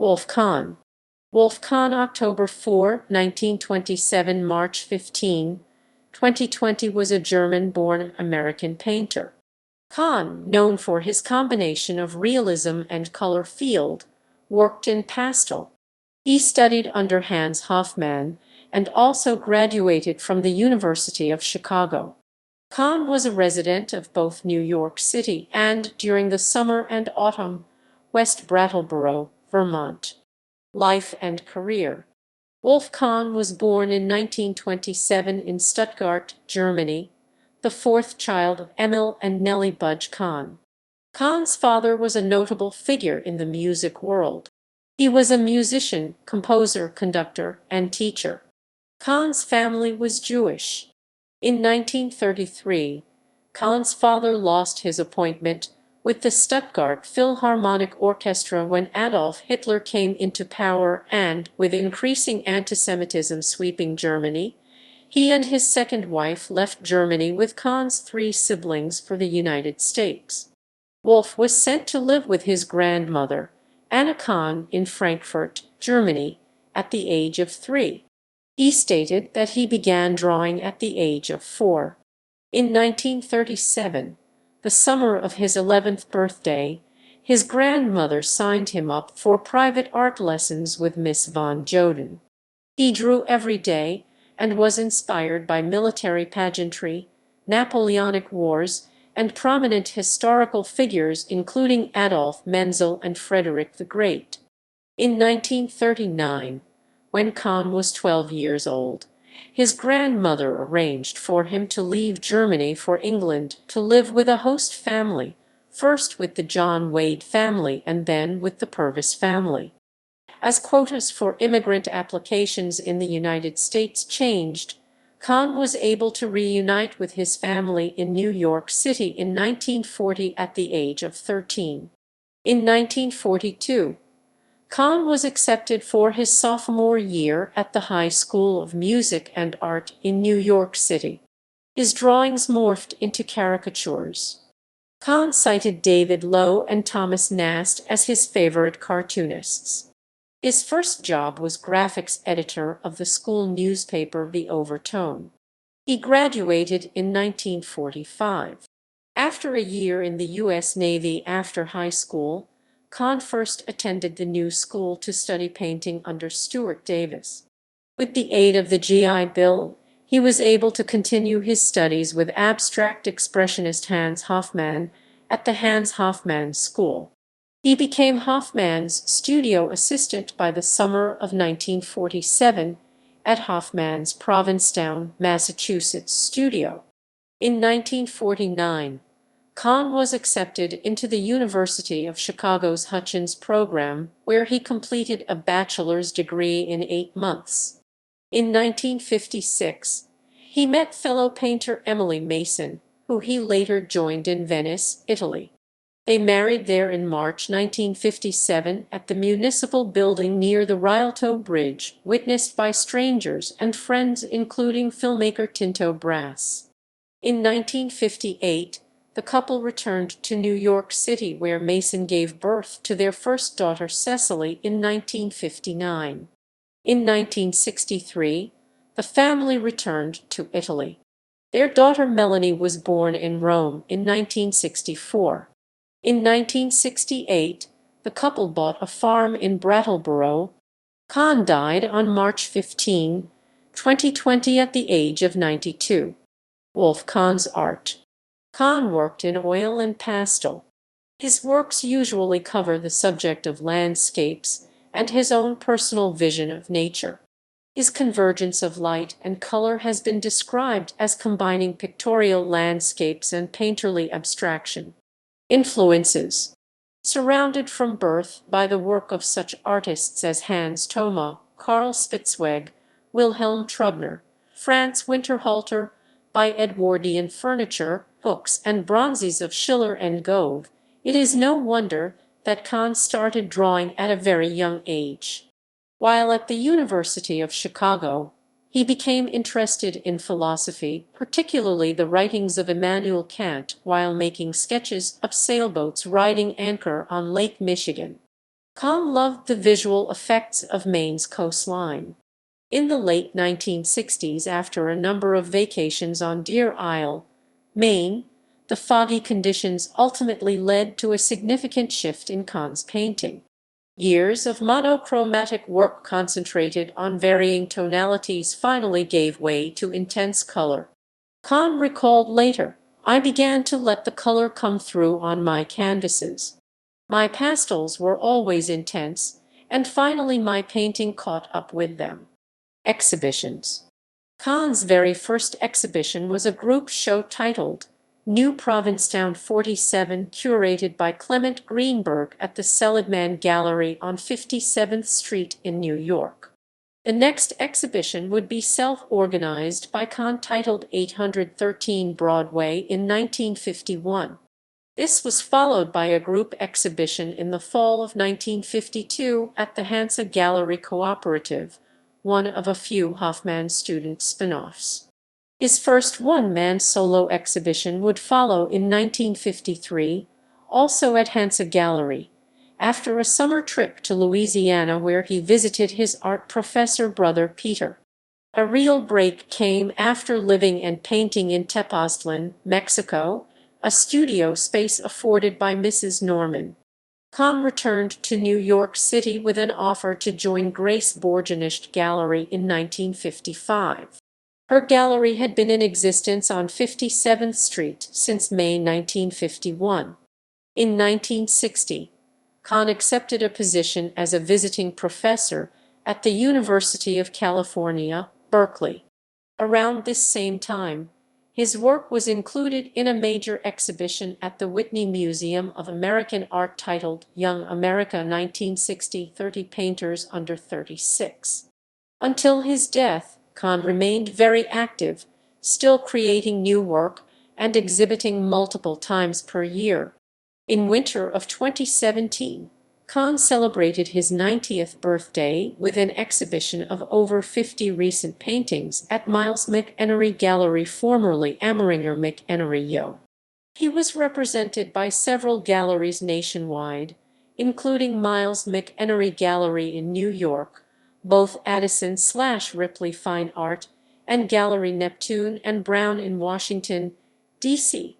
Wolf Kahn. Wolf Kahn, October 4, 1927, March 15, 2020, was a German-born American painter. Kahn, known for his combination of realism and color field, worked in pastel. He studied under Hans Hofmann and also graduated from the University of Chicago. Kahn was a resident of both New York City and, during the summer and autumn, West Brattleboro, Vermont. Life and career. Wolf Kahn was born in 1927 in Stuttgart, Germany, the fourth child of Emil and Nellie Budge Kahn. Kahn's father was a notable figure in the music world. He was a musician, composer, conductor, and teacher. Kahn's family was Jewish. In 1933, Kahn's father lost his appointment with the Stuttgart Philharmonic Orchestra when Adolf Hitler came into power and, with increasing antisemitism sweeping Germany, he and his second wife left Germany with Kahn's three siblings for the United States. Wolf was sent to live with his grandmother, Anna Kahn, in Frankfurt, Germany, at the age of 3. He stated that he began drawing at the age of 4. In 1937, the summer of his 11th birthday, his grandmother signed him up for private art lessons with Miss von Joden. He drew every day and was inspired by military pageantry, Napoleonic Wars, and prominent historical figures including Adolf Menzel and Frederick the Great. In 1939, when Kahn was 12 years old, his grandmother arranged for him to leave Germany for England to live with a host family, first with the John Wade family and then with the Purvis family. As quotas for immigrant applications in the United States changed, Kahn was able to reunite with his family in New York City in 1940 at the age of 13. In 1942, Kahn was accepted for his sophomore year at the High School of Music and Art in New York City. His drawings morphed into caricatures. Kahn cited David Lowe and Thomas Nast as his favorite cartoonists. His first job was graphics editor of the school newspaper The Overtone. He graduated in 1945. After a year in the U.S. Navy after high school, Kahn first attended the New School to study painting under Stuart Davis. With the aid of the GI Bill, he was able to continue his studies with abstract expressionist Hans Hofmann at the Hans Hofmann School. He became Hofmann's studio assistant by the summer of 1947 at Hofmann's Provincetown, Massachusetts studio. In 1949, Kahn was accepted into the University of Chicago's Hutchins program, where he completed a bachelor's degree in 8 months. In 1956, he met fellow painter Emily Mason, who he later joined in Venice, Italy. They married there in March 1957 at the municipal building near the Rialto Bridge, witnessed by strangers and friends including filmmaker Tinto Brass. In 1958, the couple returned to New York City, where Mason gave birth to their first daughter Cecily in 1959. In 1963, the family returned to Italy. Their daughter Melanie was born in Rome in 1964. In 1968, the couple bought a farm in Brattleboro. Kahn died on March 15, 2020 at the age of 92. Wolf Kahn's art. Kahn worked in oil and pastel. His works usually cover the subject of landscapes and his own personal vision of nature. His convergence of light and color has been described as combining pictorial landscapes and painterly abstraction. Influences. Surrounded from birth by the work of such artists as Hans Thoma, Karl Spitzweg, Wilhelm Trubner, Franz Winterhalter, by Edwardian furniture, books, and bronzes of Schiller and Gove, it is no wonder that Kahn started drawing at a very young age. While at the University of Chicago, he became interested in philosophy, particularly the writings of Immanuel Kant, while making sketches of sailboats riding anchor on Lake Michigan. Kahn loved the visual effects of Maine's coastline. In the late 1960s, after a number of vacations on Deer Isle, Maine, the foggy conditions ultimately led to a significant shift in Kahn's painting. Years of monochromatic work concentrated on varying tonalities finally gave way to intense color. Kahn recalled later, "I began to let the color come through on my canvases. My pastels were always intense, and finally my painting caught up with them." Exhibitions. Kahn's very first exhibition was a group show titled New Provincetown 47, curated by Clement Greenberg at the Seligman Gallery on 57th Street in New York. The next exhibition would be self-organized by Kahn, titled 813 Broadway in 1951. This was followed by a group exhibition in the fall of 1952 at the Hansa Gallery Cooperative, one of a few Hofmann student spin-offs. His first one-man solo exhibition would follow in 1953, also at Hansa Gallery, after a summer trip to Louisiana where he visited his art professor brother Peter. A real break came after living and painting in Tepoztlán, Mexico, a studio space afforded by Mrs. Norman. Kahn returned to New York City with an offer to join Grace Borgenisht Gallery in 1955. Her gallery had been in existence on 57th Street since May 1951. In 1960, Kahn accepted a position as a visiting professor at the University of California, Berkeley. Around this same time, his work was included in a major exhibition at the Whitney Museum of American Art titled Young America 1960, 30 Painters Under 36. Until his death, Kahn remained very active, still creating new work and exhibiting multiple times per year. In winter of 2017, Kahn celebrated his 90th birthday with an exhibition of over 50 recent paintings at Miles McEnery Gallery, formerly Ameringer McEnery Yo. He was represented by several galleries nationwide, including Miles McEnery Gallery in New York, both Addison/Ripley Fine Art, and Gallery Neptune and Brown in Washington, D.C.,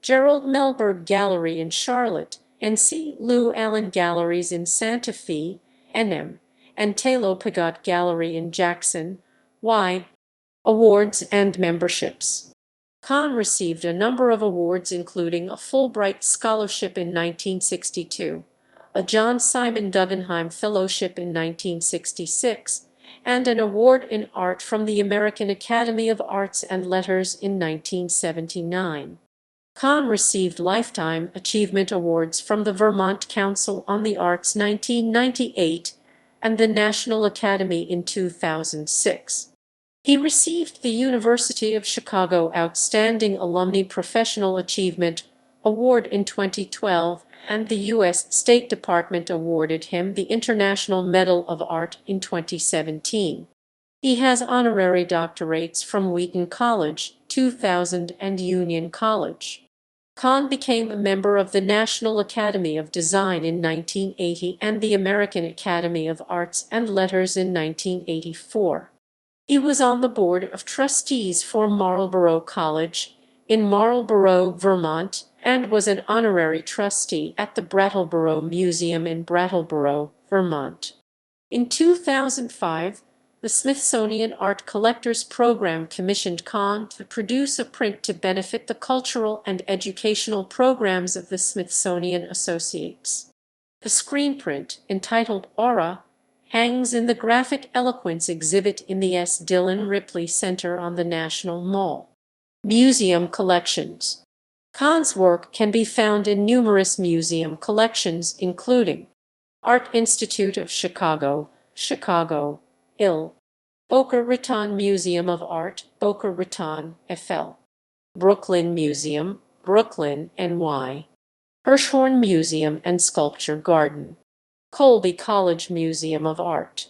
Gerald Melberg Gallery in Charlotte, N.C., Lou Allen Galleries in Santa Fe, N.M., and Talo Pagot Gallery in Jackson, Y. Awards and memberships. Kahn received a number of awards, including a Fulbright Scholarship in 1962, a John Simon Guggenheim Fellowship in 1966, and an award in art from the American Academy of Arts and Letters in 1979. Kahn received Lifetime Achievement Awards from the Vermont Council on the Arts 1998 and the National Academy in 2006. He received the University of Chicago Outstanding Alumni Professional Achievement Award in 2012, and the U.S. State Department awarded him the International Medal of Art in 2017. He has honorary doctorates from Wheaton College, 2000, and Union College. Kahn became a member of the National Academy of Design in 1980 and the American Academy of Arts and Letters in 1984. He was on the board of trustees for Marlborough College in Marlborough, Vermont, and was an honorary trustee at the Brattleboro Museum in Brattleboro, Vermont. In 2005, the Smithsonian Art Collectors Program commissioned Kahn to produce a print to benefit the cultural and educational programs of the Smithsonian Associates. The screen print, entitled Aura, hangs in the Graphic Eloquence exhibit in the S. Dillon Ripley Center on the National Mall. Museum collections. Kahn's work can be found in numerous museum collections, including Art Institute of Chicago, Chicago, Ill. Boca Raton Museum of Art, Boca Raton, FL. Brooklyn Museum, Brooklyn, NY. Hirshhorn Museum and Sculpture Garden. Colby College Museum of Art.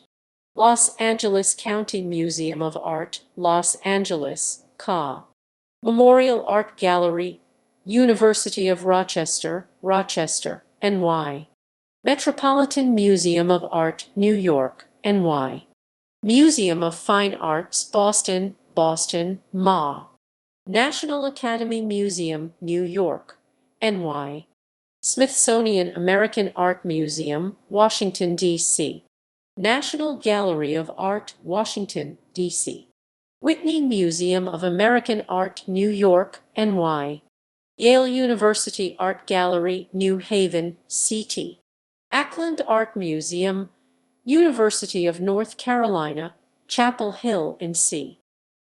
Los Angeles County Museum of Art, Los Angeles, CA. Memorial Art Gallery, University of Rochester, Rochester, NY. Metropolitan Museum of Art, New York, NY. Museum of Fine Arts, Boston, Boston, MA. National Academy Museum, New York, NY. Smithsonian American Art Museum, Washington, D.C. National Gallery of Art, Washington, D.C. Whitney Museum of American Art, New York, NY. Yale University Art Gallery, New Haven, CT. Ackland Art Museum, University of North Carolina, Chapel Hill, NC.